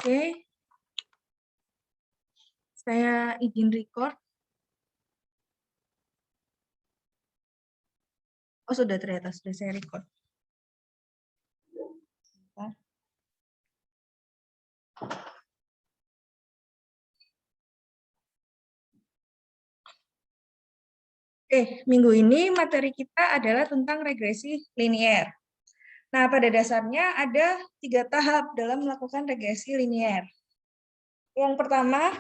Oke, saya izin record. Oh, sudah ternyata sudah saya record. Oke, minggu ini materi kita adalah tentang regresi linier. Nah, pada dasarnya ada 3 tahap dalam melakukan regresi linier. Yang pertama,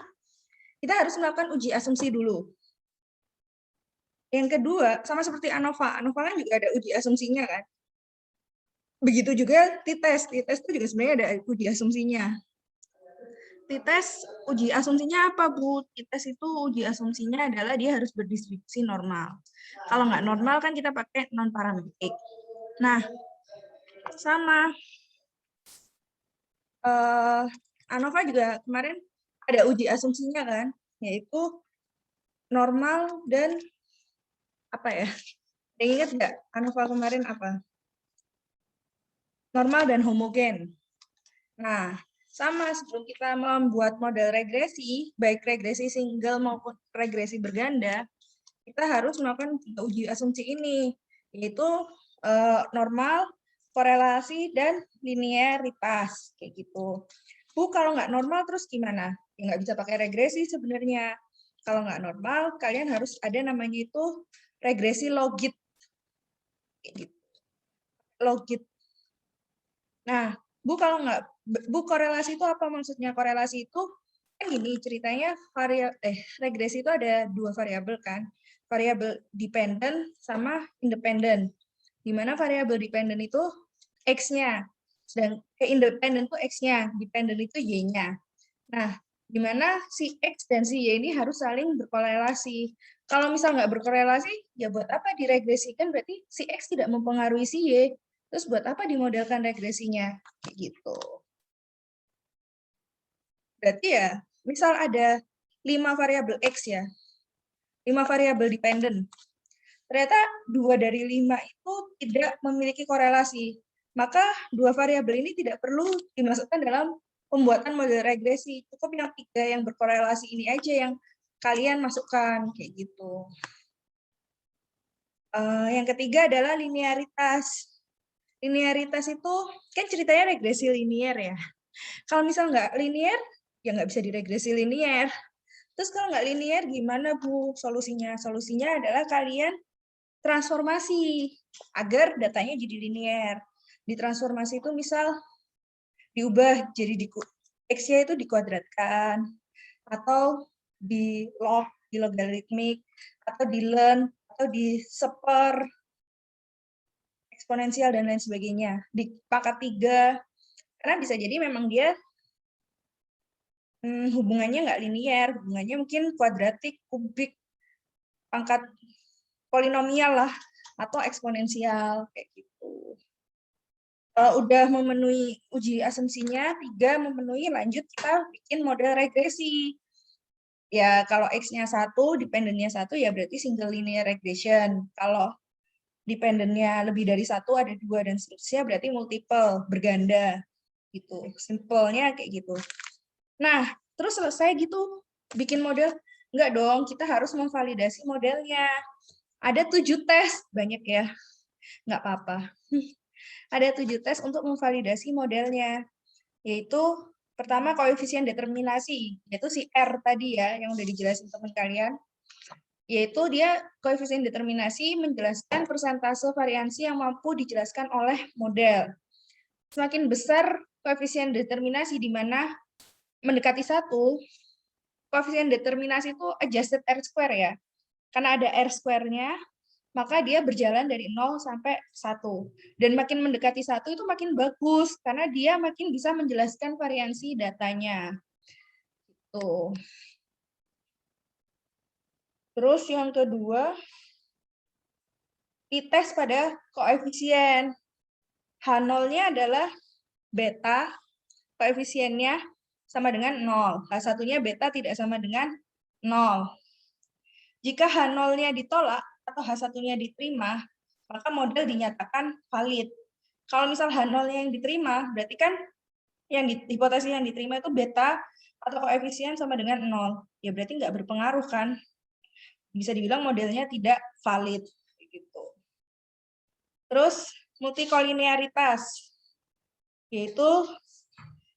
kita harus melakukan uji asumsi dulu. Yang kedua, sama seperti ANOVA. ANOVA kan juga ada uji asumsinya kan. Begitu juga t-test. T-test itu juga sebenarnya ada uji asumsinya. T-test uji asumsinya apa, Bu? T-test itu uji asumsinya adalah dia harus berdistribusi normal. Kalau nggak normal kan kita pakai non-parametrik. Nah, sama. ANOVA juga kemarin ada uji asumsinya kan, yaitu normal dan apa ya? Yang ingat nggak ANOVA kemarin apa? Normal dan homogen. Nah, sama sebelum kita membuat model regresi, baik regresi single maupun regresi berganda, kita harus melakukan uji asumsi ini, yaitu normal, korelasi, dan linearitas. Kayak gitu. Bu, kalau nggak normal terus gimana? Ya nggak bisa pakai regresi sebenarnya. Kalau nggak normal, kalian harus ada namanya itu regresi logit. Kayak gitu. Logit. Nah, Bu, kalau nggak, Bu, korelasi itu apa maksudnya? Korelasi itu kan gini ceritanya, regresi itu ada 2 variabel kan, variabel dependent sama independent. Di mana variabel dependent itu x-nya, sedang independent itu x-nya, dependent itu y-nya. Nah, di mana si x dan si y ini harus saling berkorelasi. Kalau misal nggak berkorelasi, ya buat apa diregresikan? Berarti si x tidak mempengaruhi si y. Terus buat apa dimodelkan regresinya? Kayak gitu. Berarti ya, misal ada 5 variabel x ya, 5 variabel dependent. Ternyata 2 dari 5 itu tidak memiliki korelasi. Maka 2 variabel ini tidak perlu dimasukkan dalam pembuatan model regresi. Cukup yang 3 yang berkorelasi ini aja yang kalian masukkan. Kayak gitu. Yang ketiga adalah linearitas. Linearitas itu kan ceritanya regresi linier ya. Kalau misal nggak linier, ya nggak bisa diregresi linier. Terus kalau nggak linier, gimana Bu solusinya? Solusinya adalah kalian transformasi agar datanya jadi linier. Ditransformasi itu misal diubah jadi X-nya itu dikuadratkan, atau di log, di logaritmik, atau di ln, atau di seper, eksponensial, dan lain sebagainya. Di pangkat 3, karena bisa jadi memang dia hubungannya nggak linier, hubungannya mungkin kuadratik, kubik, pangkat polinomial lah, atau eksponensial, kayak gitu. Udah memenuhi uji asumsinya, 3 memenuhi, lanjut kita bikin model regresi. Ya, kalau X-nya 1, dependennya 1, ya berarti single linear regression. Kalau dependennya lebih dari 1, ada 2, dan seterusnya, berarti multiple, berganda. Gitu. Simpelnya kayak gitu. Nah, terus selesai gitu, bikin model. Enggak dong, kita harus memvalidasi modelnya. Ada 7 tes, banyak ya. Nggak apa-apa. Ada 7 tes untuk memvalidasi modelnya, yaitu pertama koefisien determinasi, yaitu si R tadi ya, yang udah dijelasin teman kalian, yaitu dia koefisien determinasi menjelaskan persentase variansi yang mampu dijelaskan oleh model. Semakin besar koefisien determinasi di mana mendekati 1, koefisien determinasi itu adjusted R-square ya, karena ada R-square-nya, maka dia berjalan dari 0 sampai 1. Dan makin mendekati 1 itu makin bagus, karena dia makin bisa menjelaskan variansi datanya. Tuh. Terus yang kedua, dites pada koefisien. H0-nya adalah beta, koefisiennya sama dengan 0. H1-nya beta tidak sama dengan 0. Jika H0-nya ditolak atau H1-nya diterima, maka model dinyatakan valid. Kalau misal H0-nya yang diterima, berarti kan hipotesis yang diterima itu beta atau koefisien sama dengan 0. Ya berarti nggak berpengaruh kan? Bisa dibilang modelnya tidak valid. Gitu. Terus multikolinearitas, yaitu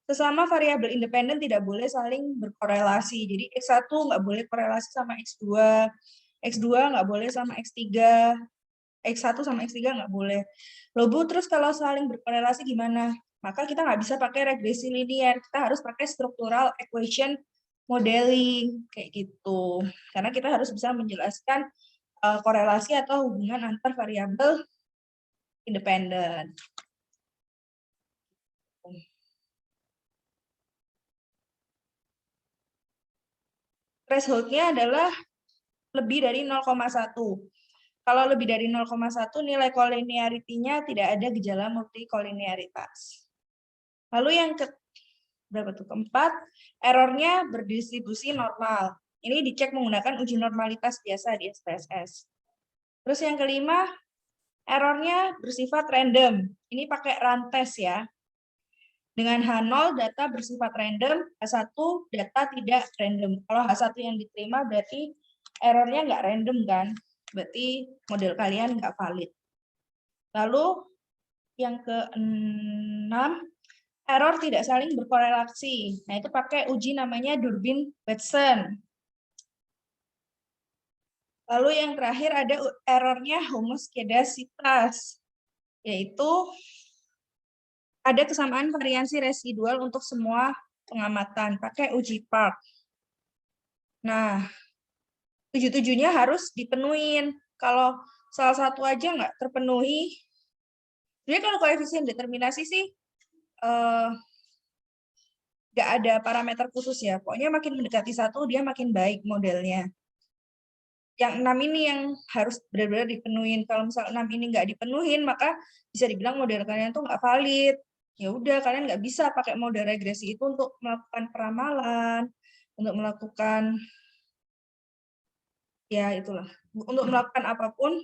sesama variabel independen tidak boleh saling berkorelasi. Jadi X1 nggak boleh korelasi sama X2, X2 nggak boleh sama X3, X1 sama X3 nggak boleh. Loh Bu, terus kalau saling berkorelasi gimana? Maka kita nggak bisa pakai regresi linear, kita harus pakai structural equation modeling, kayak gitu. Karena kita harus bisa menjelaskan korelasi atau hubungan antar variabel independen. Threshold-nya adalah lebih dari 0,1. Kalau lebih dari 0,1 nilai kolinearity-nya tidak ada gejala multikolinearitas. Lalu yang keempat, error-nya berdistribusi normal. Ini dicek menggunakan uji normalitas biasa di SPSS. Terus yang kelima, error-nya bersifat random. Ini pakai rantes ya. Dengan H0 data bersifat random, H1 data tidak random. Kalau H1 yang diterima berarti error-nya nggak random kan? Berarti model kalian nggak valid. Lalu yang ke-6, error tidak saling berkorelasi. Nah, itu pakai uji namanya Durbin-Watson. Lalu yang terakhir ada errornya homoskedasitas, yaitu ada kesamaan variansi residual untuk semua pengamatan, pakai uji Park. Nah, 7-7-nya harus dipenuhin. Kalau salah satu aja nggak terpenuhi, jadi kalau koefisien determinasi sih nggak ada parameter khusus ya. Pokoknya makin mendekati 1, dia makin baik modelnya. Yang 6 ini yang harus benar-benar dipenuhin. Kalau misal 6 ini nggak dipenuhin, maka bisa dibilang model kalian tuh nggak valid. Ya udah, kalian nggak bisa pakai model regresi itu untuk melakukan peramalan, untuk melakukan ya itulah, untuk melakukan apapun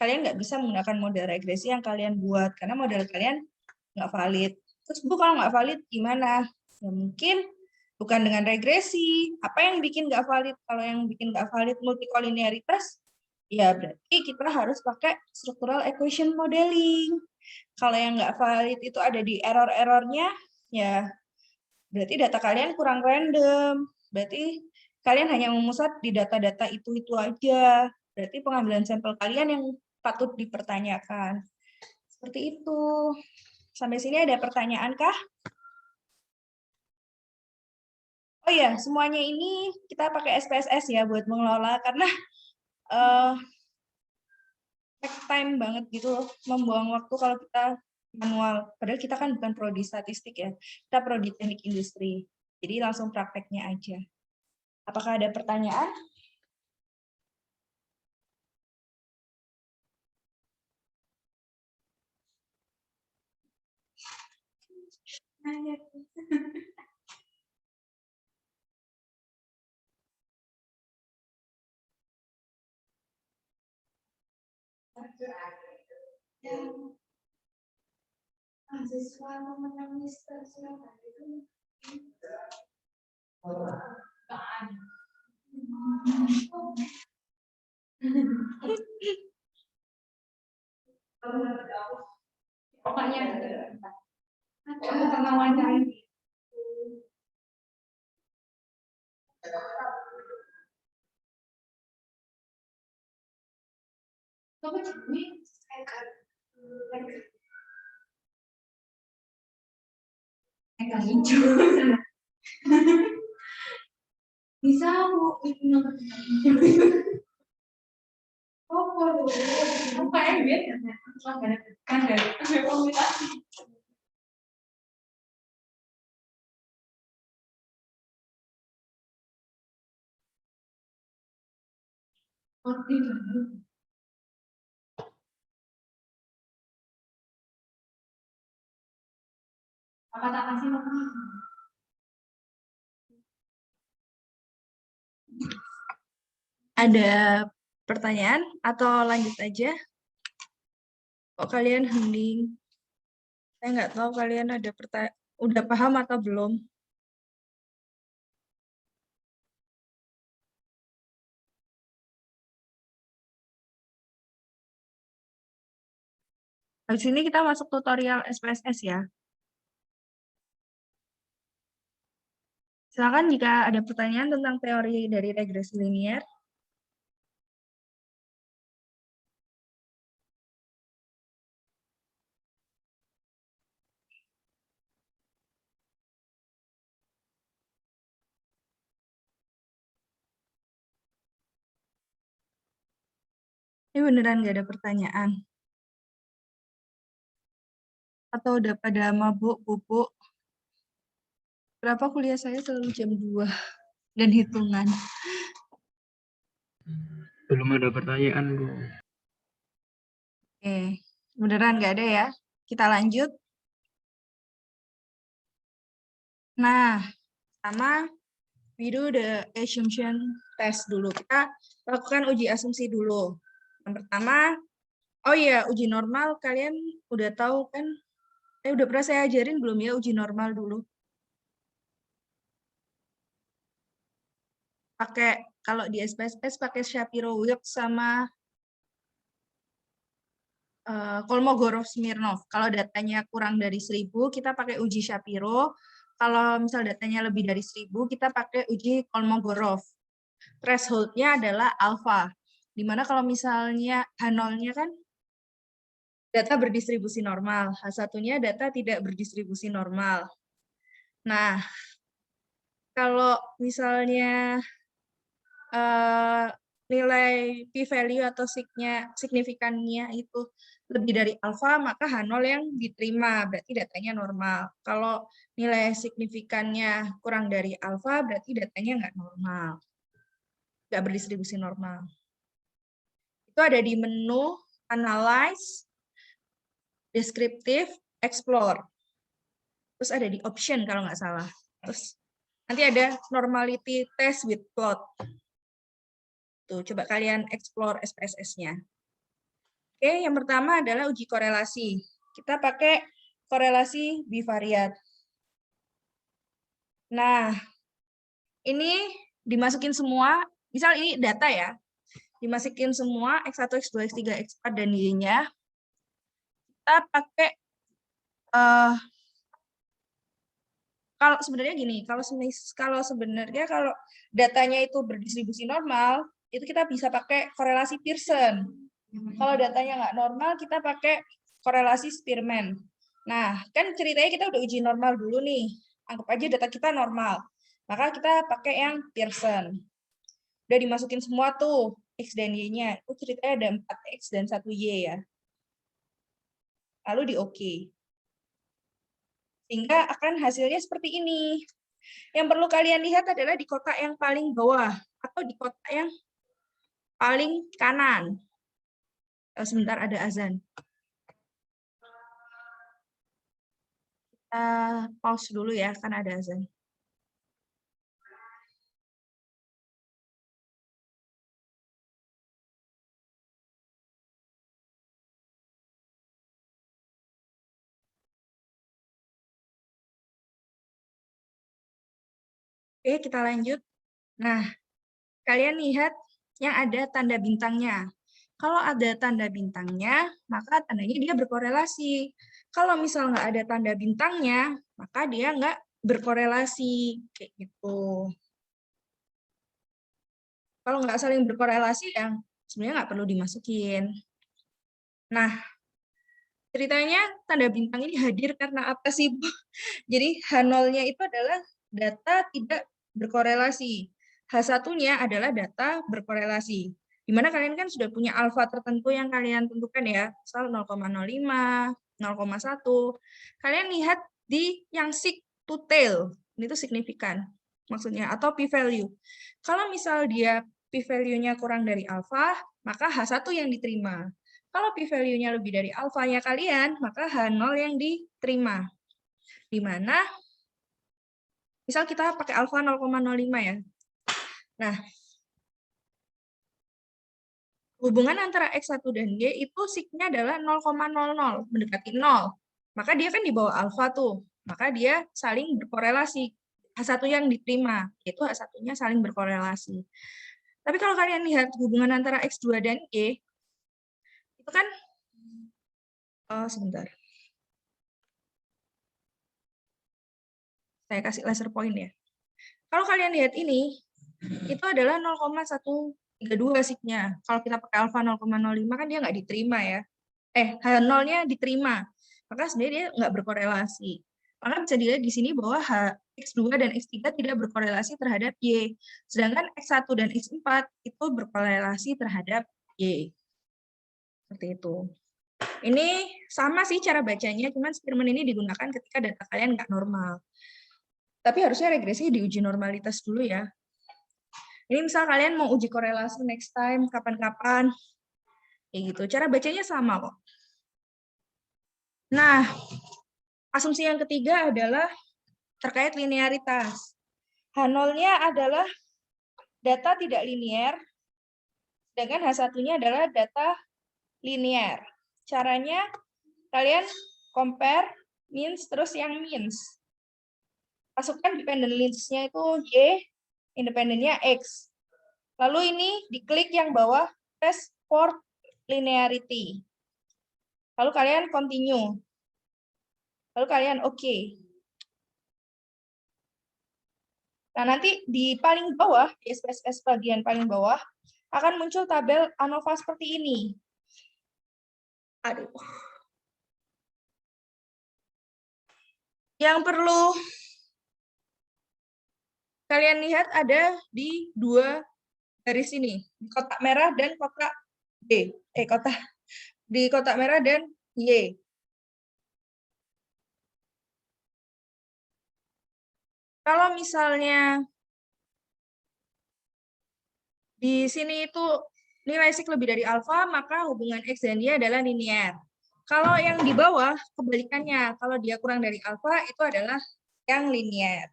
kalian nggak bisa menggunakan model regresi yang kalian buat karena model kalian nggak valid. Terus Bu, kalau nggak valid gimana? Ya mungkin bukan dengan regresi. Apa yang bikin nggak valid? Kalau yang bikin nggak valid multikolinearitas, ya berarti kita harus pakai structural equation modeling. Kalau yang nggak valid itu ada di error-errornya, ya berarti data kalian kurang random. Berarti kalian hanya memusat di data-data itu aja. Berarti pengambilan sampel kalian yang patut dipertanyakan. Seperti itu. Sampai sini ada pertanyaan kah? Oh iya, semuanya ini kita pakai SPSS ya buat mengelola karena take time banget gitu loh, membuang waktu kalau kita manual. Padahal kita kan bukan prodi statistik ya, kita prodi teknik industri. Jadi langsung prakteknya aja. Apakah ada pertanyaan? Mahasiswa menangis tersilakan itu pokoknya aku pernah wawancara kamu jadi kayak hijau bisa aku oh waduh aku kayak biar kan ada komunikasi apa tak kasih ada pertanyaan atau lanjut aja? Kok kalian hening? Saya nggak tahu kalian ada Udah paham atau belum? Habis ini kita masuk tutorial SPSS ya. Silakan jika ada pertanyaan tentang teori dari regresi linier. Ini beneran nggak ada pertanyaan? Atau udah pada mabuk, bubuk? Kenapa kuliah saya selalu jam 2 dan hitungan? Belum ada pertanyaan, Bu. Oke, beneran nggak ada ya? Kita lanjut. Nah, sama we do the assumption test dulu. Kita lakukan uji asumsi dulu. Yang pertama, oh iya, uji normal kalian udah tahu kan? Udah pernah saya ajarin belum ya uji normal dulu? Pakai, kalau di SPSS pakai Shapiro-Wilk sama Kolmogorov-Smirnov. Kalau datanya kurang dari 1000, kita pakai uji Shapiro. Kalau misal datanya lebih dari 1000, kita pakai uji Kolmogorov. Threshold-nya adalah alpha. Dimana kalau misalnya H0-nya kan data berdistribusi normal, H1-nya data tidak berdistribusi normal. Nah, kalau misalnya nilai p-value atau signifikannya itu lebih dari alfa, maka H0 yang diterima, berarti datanya normal. Kalau nilai signifikannya kurang dari alfa, berarti datanya nggak normal. Nggak berdistribusi normal. Itu ada di menu Analyze, Descriptive, Explore. Terus ada di Option kalau nggak salah. Terus nanti ada Normality Test with Plot. Tuh, coba kalian explore SPSS-nya. Oke, yang pertama adalah uji korelasi. Kita pakai korelasi bivariat. Nah, ini dimasukin semua, misal ini data ya, dimasukin semua X1, X2, X3, X4, dan Y-nya. Kita pakai, kalau sebenarnya gini, kalau sebenarnya kalau datanya itu berdistribusi normal, itu kita bisa pakai korelasi Pearson. Kalau datanya nggak normal, kita pakai korelasi Spearman. Nah, kan ceritanya kita udah uji normal dulu nih. Anggap aja data kita normal. Maka kita pakai yang Pearson. Udah dimasukin semua tuh, X dan Y-nya. Itu ceritanya ada 4X dan 1Y ya. Lalu di OK. Sehingga akan hasilnya seperti ini. Yang perlu kalian lihat adalah di kotak yang paling bawah. Atau di kotak yang paling kanan. Sebentar ada azan. Pause dulu ya, kan ada azan. Oke, kita lanjut. Nah, kalian lihat yang ada tanda bintangnya. Kalau ada tanda bintangnya, maka tandanya dia berkorelasi. Kalau misal nggak ada tanda bintangnya, maka dia nggak berkorelasi. Kayak gitu. Kalau nggak saling berkorelasi, yang sebenarnya nggak perlu dimasukin. Nah, ceritanya tanda bintang ini hadir karena apa sih? Jadi H0-nya itu adalah data tidak berkorelasi. H1-nya adalah data berkorelasi. Di mana kalian kan sudah punya alfa tertentu yang kalian tentukan ya, misal 0,05, 0,1. Kalian lihat di yang sig to tail, itu signifikan maksudnya, atau p-value. Kalau misal dia p-value-nya kurang dari alfa, maka H1 yang diterima. Kalau p-value-nya lebih dari alfa-nya kalian, maka H0 yang diterima. Di mana misal kita pakai alfa 0,05 ya. Nah, hubungan antara X1 dan Y itu signya adalah 0,00, mendekati 0. Maka dia kan di bawah alfa tuh. maka dia saling berkorelasi. H1 yang diterima, yaitu H1-nya saling berkorelasi. Tapi kalau kalian lihat hubungan antara X2 dan Y, itu kan, sebentar. Saya kasih laser point ya. Kalau kalian lihat ini, itu adalah 0,132 signya. Kalau kita pakai alfa 0,05 kan dia nggak diterima ya. H0-nya diterima. Maka sebenarnya dia nggak berkorelasi. Maka bisa dilihat di sini bahwa X2 dan X3 tidak berkorelasi terhadap Y. Sedangkan X1 dan X4 itu berkorelasi terhadap Y. Seperti itu. Ini sama sih cara bacanya, cuman eksperimen ini digunakan ketika data kalian nggak normal. Tapi harusnya regresi diuji normalitas dulu ya. Ini misal kalian mau uji korelasi next time, kapan-kapan. Kayak gitu. Cara bacanya sama kok. Nah, asumsi yang ketiga adalah terkait linearitas. H0-nya adalah data tidak linear, sedangkan H1-nya adalah data linear. Caranya, kalian compare means terus yang means. Masukkan dependent list-nya itu Y, independennya X. Lalu ini diklik yang bawah, test for linearity. Lalu kalian continue. Lalu kalian oke. Nah, nanti di paling bawah, di SPSS bagian paling bawah, akan muncul tabel ANOVA seperti ini. Aduh. Yang perlu kalian lihat ada di dua garis ini, kotak merah dan kotak D. Di kotak merah dan Y. Kalau misalnya di sini itu nilai sig lebih dari alfa, maka hubungan X dan Y adalah linear. Kalau yang di bawah, kebalikannya. Kalau dia kurang dari alfa, itu adalah yang linear.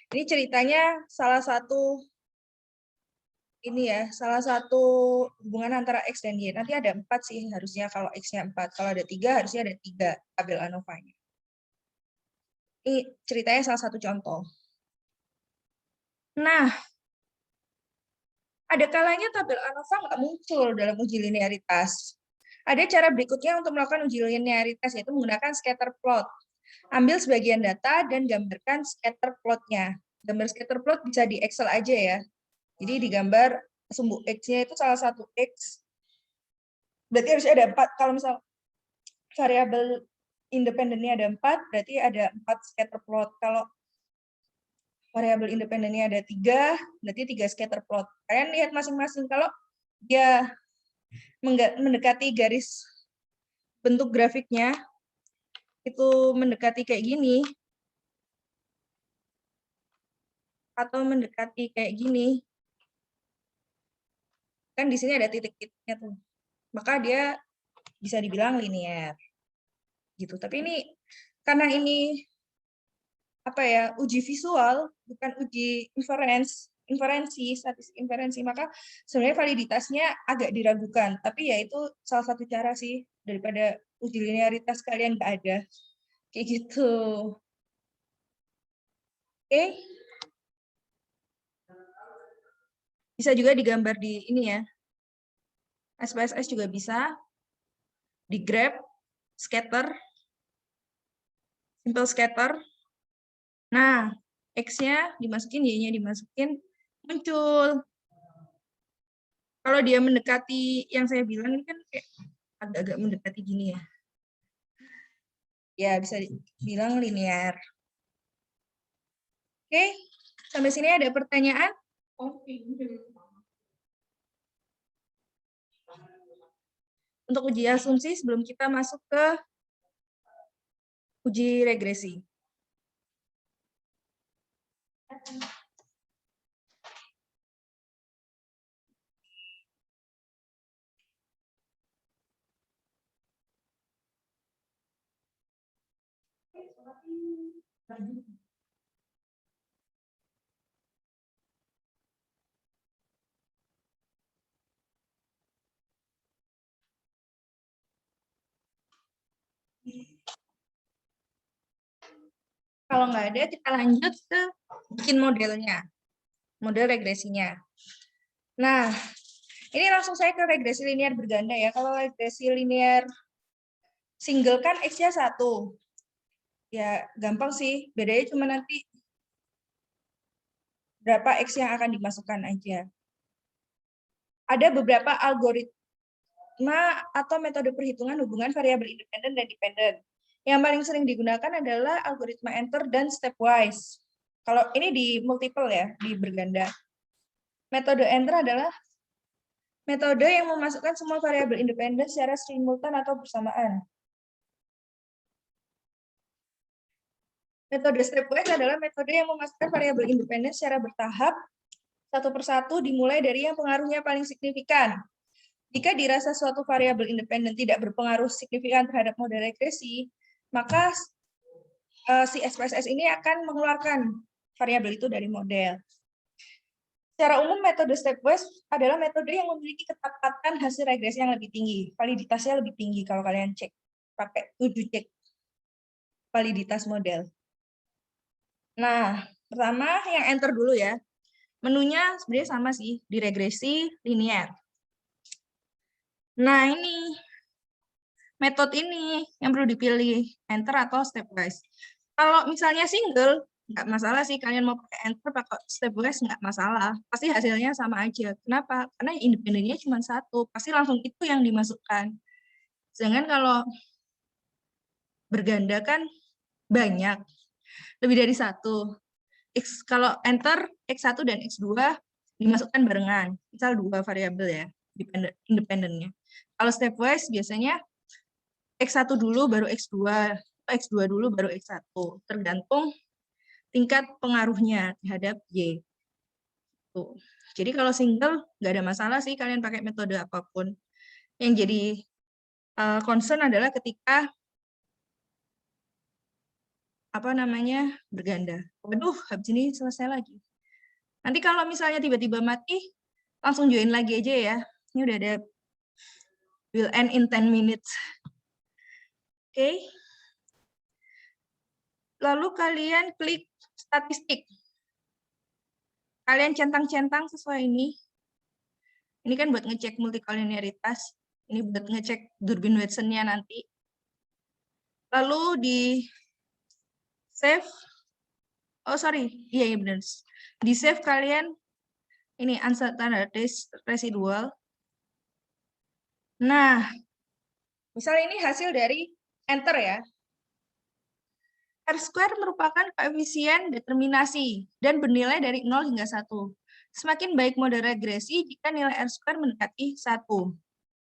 Ini ceritanya salah satu hubungan antara X dan Y. Nanti ada 4 sih harusnya kalau X-nya 4. Kalau ada 3, harusnya ada 3 tabel ANOVA-nya. Ini ceritanya salah satu contoh. Nah, ada kalanya tabel ANOVA nggak muncul dalam uji linearitas. Ada cara berikutnya untuk melakukan uji linearitas, yaitu menggunakan scatter plot. Ambil sebagian data dan gambarkan scatter plot-nya. Gambar scatter plot bisa di Excel aja ya. Jadi digambar sumbu X-nya itu salah satu X. Berarti harus ada 4. Kalau misal variabel independennya ada 4, berarti ada 4 scatter plot. Kalau variabel independennya ada 3, berarti 3 scatter plot. Kalian lihat masing-masing. Kalau dia mendekati garis bentuk grafiknya, itu mendekati kayak gini, atau mendekati kayak gini, kan di sini ada titik-titiknya tuh. Maka dia bisa dibilang linear. Gitu. Tapi ini karena ini uji visual, bukan uji inferensi, statistik inferensi, maka sebenarnya validitasnya agak diragukan. Tapi ya itu salah satu cara sih daripada uji linearitas kalian nggak ada. Kayak gitu. Oke. Bisa juga digambar di ini ya. SPSS juga bisa. Di grab, scatter, simple scatter. Nah, X-nya dimasukin, Y-nya dimasukin, muncul. Kalau dia mendekati yang saya bilang ini kan kayak agak-agak mendekati gini ya. Ya, bisa dibilang linear. Oke, sampai sini ada pertanyaan? Untuk uji asumsi sebelum kita masuk ke uji regresi. Kalau nggak ada, kita lanjut ke bikin modelnya, model regresinya. Nah, ini langsung saya ke regresi linear berganda ya. Kalau regresi linear single kan X-nya 1. Ya, gampang sih. Bedanya cuma nanti berapa X yang akan dimasukkan aja. Ada beberapa algoritma atau metode perhitungan hubungan variabel independen dan dependen. Yang paling sering digunakan adalah algoritma enter dan stepwise. Kalau ini di multiple ya, di berganda. Metode enter adalah metode yang memasukkan semua variabel independen secara simultan atau bersamaan. Metode stepwise adalah metode yang memasukkan variabel independen secara bertahap, satu persatu dimulai dari yang pengaruhnya paling signifikan. Jika dirasa suatu variabel independen tidak berpengaruh signifikan terhadap model regresi, maka si SPSS ini akan mengeluarkan variabel itu dari model. Secara umum, metode stepwise adalah metode yang memiliki ketepatan hasil regresi yang lebih tinggi. Validitasnya lebih tinggi kalau kalian cek pakai 7 cek validitas model. Nah, pertama yang enter dulu ya. Menunya sebenarnya sama sih, di regresi linear. Nah, ini metode ini yang perlu dipilih, enter atau stepwise. Kalau misalnya single, nggak masalah sih, kalian mau pakai enter, pakai stepwise, nggak masalah. Pasti hasilnya sama aja. Kenapa? Karena independennya cuma satu, pasti langsung itu yang dimasukkan. Sedangkan kalau berganda kan banyak, lebih dari satu. Kalau enter, X1 dan X2 dimasukkan barengan. Misal 2 variabel ya, independennya. Kalau stepwise biasanya X1 dulu baru X2, X2 dulu baru X1. Tergantung tingkat pengaruhnya terhadap Y. Tuh. Jadi kalau single, nggak ada masalah sih kalian pakai metode apapun. Yang jadi concern adalah ketika berganda. Waduh, habis ini selesai lagi. Nanti kalau misalnya tiba-tiba mati, langsung join lagi aja ya. Ini udah ada will end in 10 minutes. Oke. Lalu kalian klik statistik. Kalian centang-centang sesuai ini. Ini kan buat ngecek multikolinearitas. Ini buat ngecek Durbin-Watson-nya nanti. Lalu di save. Oh, sorry. Iya, benar. Di save kalian ini unstandardized residual. Nah, misalnya ini hasil dari enter ya. R-square merupakan koefisien determinasi dan bernilai dari 0 hingga 1. Semakin baik model regresi jika nilai R-square mendekati 1.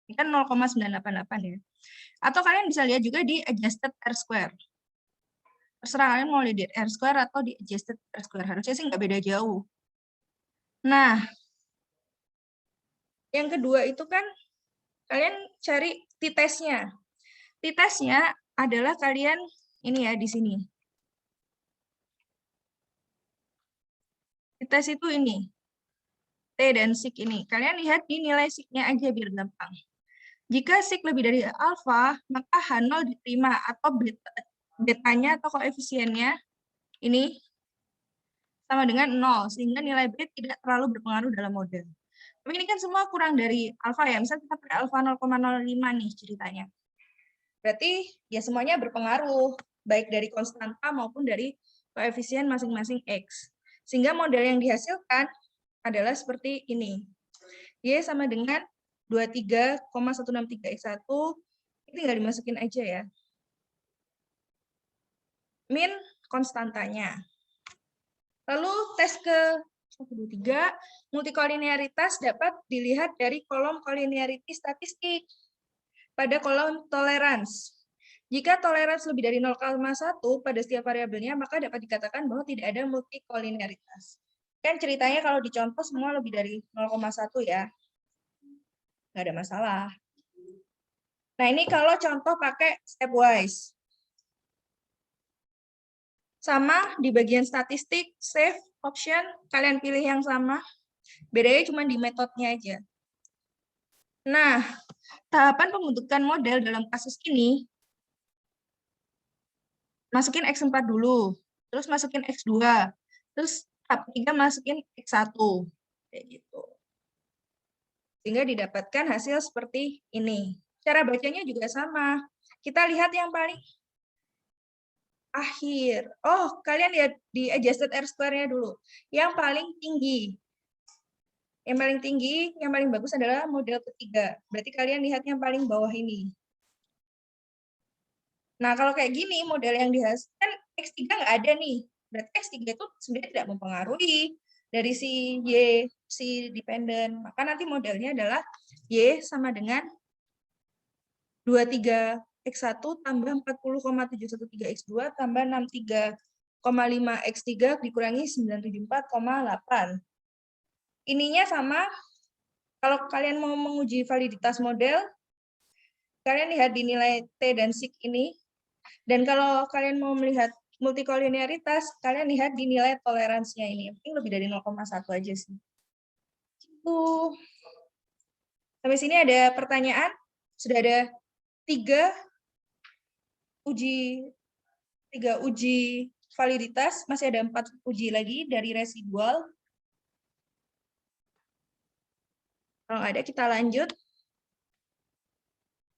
Ini kan 0,988 ya. Atau kalian bisa lihat juga di adjusted R-square. Terserah kalian mau lihat R-square atau di adjusted R-square. Harusnya sih nggak beda jauh. Nah, yang kedua itu kan kalian cari t-testnya. T-testnya adalah kalian ini ya di sini. T-test itu ini. T dan sig ini. Kalian lihat di nilai sig-nya aja biar gampang. Jika sig lebih dari alfa, maka H0 diterima atau betanya atau koefisiennya ini sama dengan 0, sehingga nilai B tidak terlalu berpengaruh dalam model. Tapi ini kan semua kurang dari alfa ya, misalnya kita pakai alfa 0,05 nih ceritanya. Berarti ya semuanya berpengaruh, baik dari konstanta maupun dari koefisien masing-masing X. Sehingga model yang dihasilkan adalah seperti ini. Y sama dengan 23,163X1, ini tinggal dimasukin aja ya. Min konstantanya. Lalu tes ke 123, multikolinearitas dapat dilihat dari kolom kolinearity statistik pada kolom tolerance. Jika tolerance lebih dari 0,1 pada setiap variabelnya, maka dapat dikatakan bahwa tidak ada multikolinearitas. Kan ceritanya kalau dicontoh semua lebih dari 0,1 ya. Nggak ada masalah. Nah, ini kalau contoh pakai stepwise. Sama di bagian statistik, save option, kalian pilih yang sama. Bedanya cuma di metodenya aja. Nah, tahapan pembentukan model dalam kasus ini, masukin X4 dulu. terus masukin X2, terus tahap 3 masukin X1, kayak gitu. Sehingga didapatkan hasil seperti ini. Cara bacanya juga sama. Kita lihat yang paling akhir. Oh, kalian lihat di adjusted R-square-nya dulu. Yang paling tinggi. Yang paling tinggi, yang paling bagus adalah model ketiga. Berarti kalian lihat yang paling bawah ini. Nah, kalau kayak gini, model yang dihasilkan X3 nggak ada nih. Berarti X3 itu sebenarnya tidak mempengaruhi dari si Y, si dependent. Maka nanti modelnya adalah Y sama dengan 23 X1 tambah 40,713 X2 tambah 63,5 X3 dikurangi 974,8. Ininya sama, kalau kalian mau menguji validitas model, kalian lihat di nilai T dan SIG ini. Dan kalau kalian mau melihat multikolinearitas, kalian lihat di nilai toleransinya ini. Mungkin lebih dari 0,1 aja sih. Gitu. Sampai sini ada pertanyaan? Sudah ada 3 uji validitas, masih ada 4 uji lagi dari residual. Kalau ada, kita lanjut.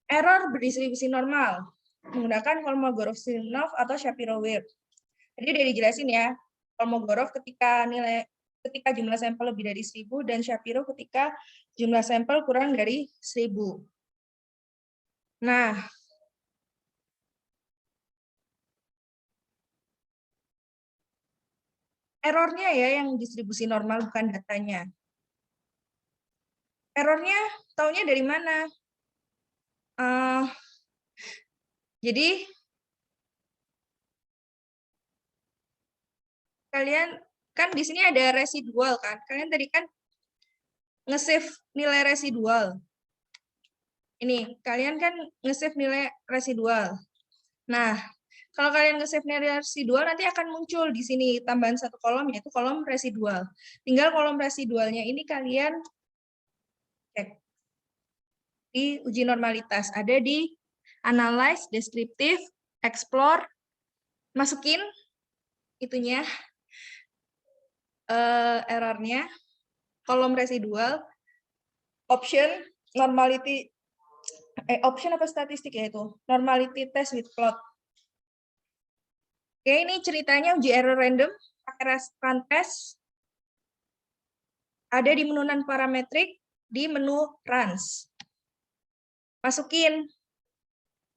Error berdistribusi normal menggunakan Kolmogorov-Smirnov atau Shapiro-Wilk. Jadi udah dijelasin ya, Kolmogorov ketika jumlah sampel lebih dari 1000 dan Shapiro ketika jumlah sampel kurang dari 1000. Nah, errornya ya yang distribusi normal bukan datanya. Errornya taunya dari mana? Jadi kalian kan di sini ada residual kan? Kalian tadi kan nge-save nilai residual. Ini, kalian kan nge-save nilai residual. Nah, kalau kalian nge-save nilai residual, nanti akan muncul di sini tambahan satu kolom, yaitu kolom residual. Tinggal kolom residualnya ini kalian cek di uji normalitas. Ada di analyze, descriptive, explore, masukin itunya, errornya, kolom residual, option, normality, option apa statistik ya itu? Normality test with plot. Oke, ini ceritanya uji error random, pakai run test, ada di menu non parametrik, di menu runs. Masukin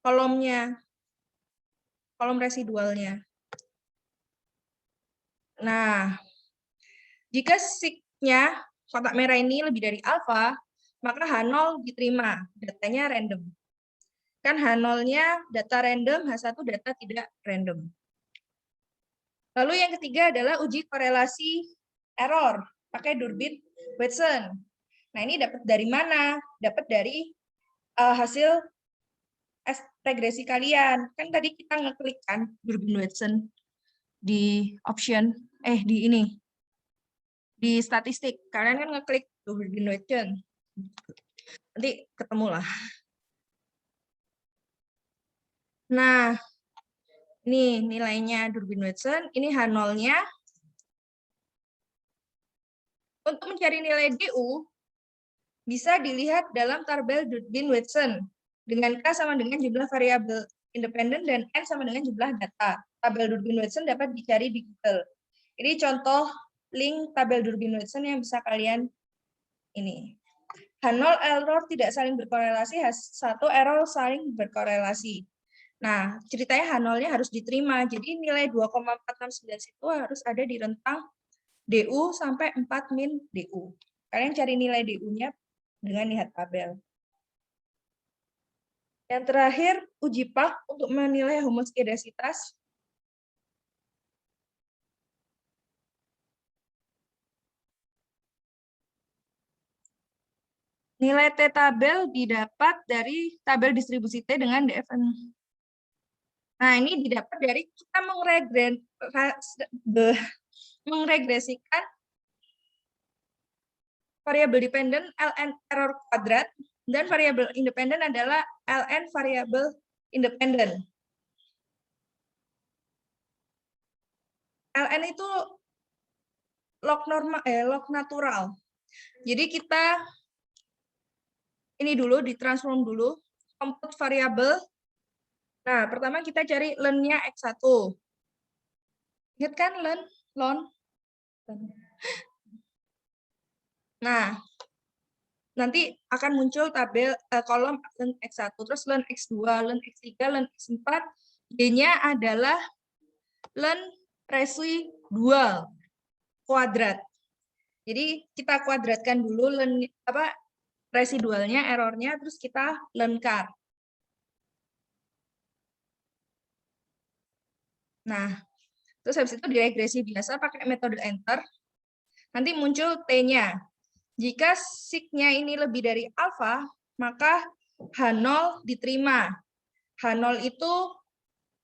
kolomnya, kolom residualnya. Nah, jika sig-nya kotak merah ini lebih dari alfa, maka H0 diterima, datanya random. Kan H0-nya data random, H1 data tidak random. Lalu yang ketiga adalah uji korelasi error, pakai Durbin-Watson. Nah, ini dapat dari mana? Dapat dari hasil regresi kalian. Kan tadi kita ngeklik kan Durbin-Watson di option, di ini, di statistik. Kalian kan ngeklik Durbin-Watson. Nanti ketemu lah. Nah, ini nilainya Durbin-Watson, ini H0-nya. Untuk mencari nilai DU, bisa dilihat dalam tabel Durbin-Watson dengan K sama dengan jumlah variabel independen dan N sama dengan jumlah data. Tabel Durbin-Watson dapat dicari di Google. Ini contoh link tabel Durbin-Watson yang bisa kalian ini. H0 error tidak saling berkorelasi, H1 error saling berkorelasi. Nah, ceritanya H0-nya harus diterima. Jadi nilai 2,469 itu harus ada di rentang DU sampai 4 min DU. Kalian cari nilai DU-nya dengan lihat tabel. Yang terakhir, uji PAK untuk menilai homoskedasitas. Nilai T tabel didapat dari tabel distribusi T dengan DFN. Nah, ini didapat dari kita mengregresikan variabel dependen ln error kuadrat dan variabel independen adalah ln variabel independen. LN itu log natural. Jadi kita ini dulu ditransform dulu, compute variabel. Nah, pertama kita cari len-nya X1. Ingat kan lon? Nah, nanti akan muncul tabel kolom len X1, terus len X2, len X3, len X4. Y-nya adalah len residual kuadrat. Jadi kita kuadratkan dulu residualnya, errornya, terus kita lengkap. Nah, terus habis itu diregresi biasa pakai metode enter. Nanti muncul T-nya. Jika sig-nya ini lebih dari alfa, maka H0 diterima. H0 itu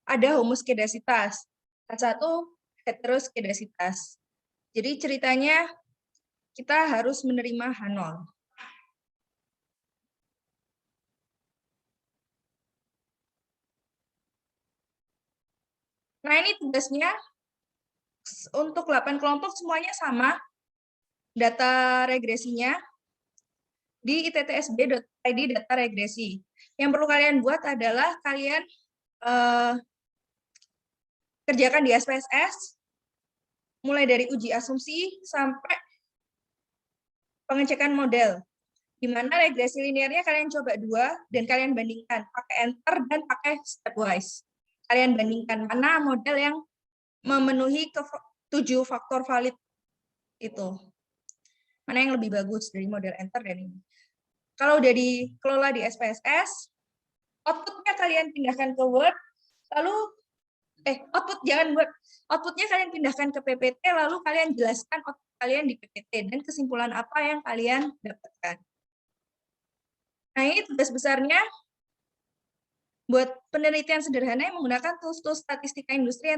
ada homoskedasitas. H1 heteroskedasitas. Jadi ceritanya kita harus menerima H0. Nah, ini tugasnya untuk 8 kelompok semuanya sama. Data regresinya di itsb.id data regresi. Yang perlu kalian buat adalah kalian kerjakan di SPSS, mulai dari uji asumsi sampai pengecekan model. Di mana regresi linearnya kalian coba 2 dan kalian bandingkan pakai enter dan pakai stepwise. Kalian bandingkan mana model yang memenuhi 7 faktor valid itu. Mana yang lebih bagus dari model enter dan ini. Kalau udah dikelola di SPSS, outputnya kalian pindahkan ke Word, lalu outputnya kalian pindahkan ke PPT, lalu kalian jelaskan output kalian di PPT dan kesimpulan apa yang kalian dapatkan. Nah, ini tugas besarnya buat penelitian sederhana yang menggunakan tools statistika industri